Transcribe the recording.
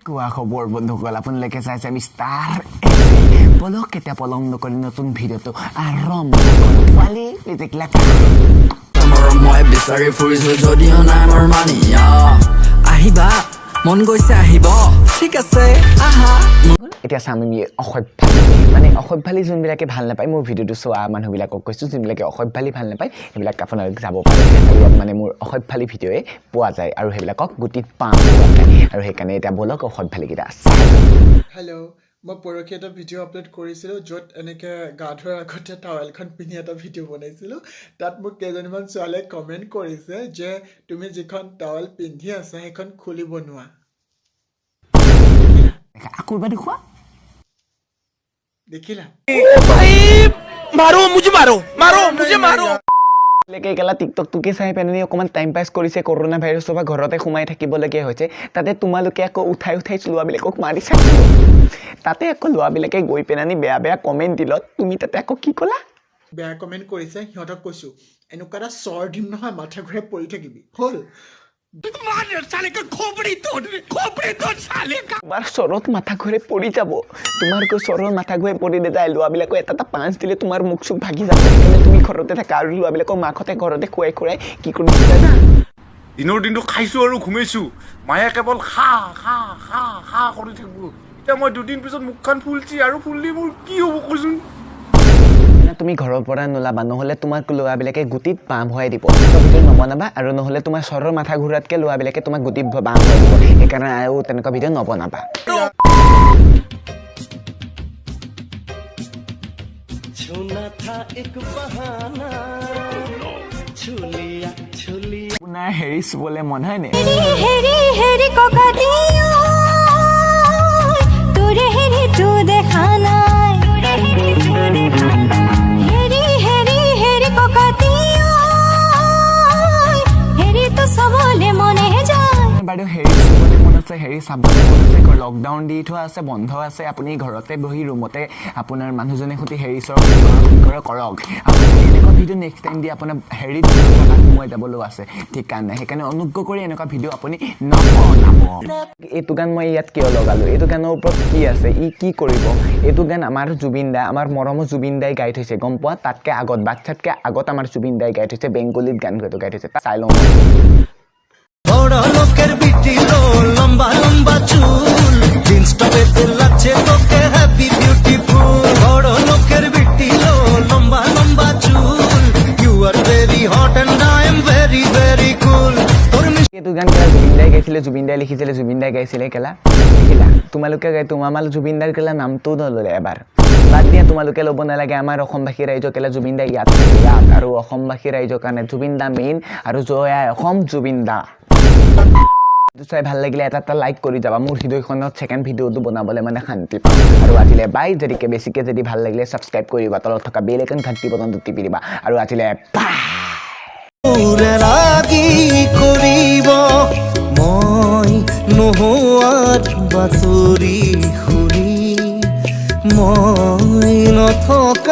কোৱা খবৰ বন্ধুসকল আপোনালোকে চাইছে আমি ষ্টাৰ বলক কেতিয়া পলম নকৰি নতুন ভিডিঅ'টো আৰম্ভ কৰোঁ পালি প্লিজ তোমাৰ মই বিচাৰি ফুৰিছো যদিও নাই মোৰ মানি আহিবা মন গৈছে আহিব ঠিক আছে আহা এতিয়া চাম আমি অসভ্যালি মানে অসভ্যালি যোনবিলাকে ভাল নাপায় মোৰ ভিডিঅ'টো চোৱা মানুহবিলাকক কৈছোঁ যোনবিলাকে অসভ্যালি ভাল নাপায় সেইবিলাক আপোনালোক যাব পাৰে আৰু ইয়াত মানে মোৰ অসভ্যালি ভিডিঅ'য়ে পোৱা যায় আৰু সেইবিলাকক গুটিত পাম পোৱা যায় আৰু সেইকাৰণে এতিয়া বলক অসভ্যালিকেইটা হেল্ল' মই পৰহি এটা ভিডিঅ' আপলোড কৰিছিলোঁ য'ত এনেকৈ গা ধোৱাৰ আগতে টাৱেলখন পিন্ধি এটা ভিডিঅ' বনাইছিলোঁ তাত মোক কেইজনীমান ছোৱালীয়ে কমেণ্ট কৰিছে যে তুমি যিখন টাৱেল পিন্ধি আছা সেইখন খুলিব নোৱাৰা আকৌ এবাৰ দেখুৱা দেখিলা কেলা টিকটকটোকে চাই পেলাই অকণমান টাইম পাছ কৰিছে কৰোণা ভাইৰাছৰ পৰা ঘৰতে সোমাই থাকিবলগীয়া হৈছে তাতে তোমালোকে আকৌ উঠাই লোৱাবিলাকক মাৰি চাইছিল তাতে আকৌ লোৱাবিলাকে গৈ পেলাই বেয়া বেয়া কমেণ্ট দিলত তুমি তাতে আকৌ কি ক'লা বেয়া কমেণ্ট কৰিছে সিহঁতক কৈছোঁ এনেকুৱা এটা চৰ দিম নহয় মাথা ঘূৰাই পৰি থাকিবি হ'ল তোমাৰ চৰত মাথা ঘূৰাই পৰি যাব তোমাৰ চৰৰ মাথা ঘূৰাই পৰি নাযায় লোৱাবিলাকক এটা পাঁচ দিলে তোমাৰ মুখ চুখ ভাগি যাব সেইকাৰণে তুমি ঘৰতে থাকা আৰু লোৱাবিলাকক মাকহঁতে ঘৰতে খুৱাই খুৱাই কি কৰিছে জানা দিনৰ দিনটো খাইছোঁ আৰু ঘুমাইছোঁ মায়ে কেৱল খা খা খা খা কৰি থাকিব এতিয়া মই দুদিন পিছত মুখখন ফুলছি আৰু ফুললি মোৰ কি হ'ব কচোন তুমি ঘৰৰ পৰা নোলাবা নহ'লে তোমাক লোৱাবিলাকে গুটিত বাঁহ ভৰাই দিব ভিডিঅ' নবনাবা আৰু নহ'লে তোমাৰ চৰৰ মাথা ঘূৰাতকৈ লোৱাবিলাকে তোমাক গুটিত বাঁহ ভৰাই দিব সেইকাৰণে আৰু তেনেকুৱা ভিডিঅ' নবনাবা আপোনাৰ হেৰি চুবলৈ মন হয় নে বাইদেউ হেৰি চুবলৈ মন আছে হেৰি চাবলৈ মন আছে লকডাউন দি থোৱা আছে বন্ধ আছে আপুনি ঘৰতে বহি ৰুমতে আপোনাৰ মানুহজনে সৈতে হেৰি কৰক আপুনি এনেকুৱা ভিডিঅ' নেক্সট টাইম দি আপোনাৰ হেৰিত সোমোৱাই যাবলৈও আছে ঠিক কাৰণে সেইকাৰণে অনুগ্ৰহ কৰি এনেকুৱা ভিডিঅ' আপুনি নবনাব এইটো গান মই ইয়াত কিয় লগালোঁ এইটো গানৰ ওপৰত কি আছে ই কি কৰিব এইটো গান আমাৰ জুবিন দা আমাৰ মৰমৰ জুবিন দাই গাই থৈছে গম পোৱা তাতকৈ আগত বাচ্ছাতকৈ আগত আমাৰ জুবিন দাই গাই থৈছে বেংগলীত গান গাই থৈছে চাই লওঁ বড় লোকের বিটিলো লম্বা লম্বা চুল জিন্স টপেতে লাগছে তোকে হ্যাপি বিউটিফুল বড় লোকের বিটিলো লম্বা লম্বা চুল you are very hot and I am very very cool এইটো গান কেলা জুবিন দাই গাইছিলে জুবিন দাই লিখিছিলে জুবিন দাই গাইছিলে কেলা দেখিলা তোমালোকে তোমাৰ জুবিন দাৰ কেলা নামটো নল'লে এবাৰ বাদ দিয়া তোমালোকে ল'ব নালাগে আমাৰ অসমবাসী ৰাইজৰ কেলা জুবিন দা ইয়াত আৰু অসমবাসী ৰাইজৰ কাৰণে জুবিন দা মেইন আৰু জয় অসম জুবিন দা চাই ভাল লাগিলে এটা লাইক কৰি যাবা মোৰ হৃদয়খনত ছেকেণ্ড ভিডিঅ'টো বনাবলৈ মানে শান্তি পাওঁ আৰু আজিলে বাই যদিকে বেছিকৈ যদি ভাল লাগিলে ছাবস্ক্ৰাইব কৰিবা তলত থকা বেল আইকন ঘণ্টি বটনটো টিপি দিবা আৰু আজিলে কৰিব মই নোহোৱাত বাতৰি শুনি মই নথকা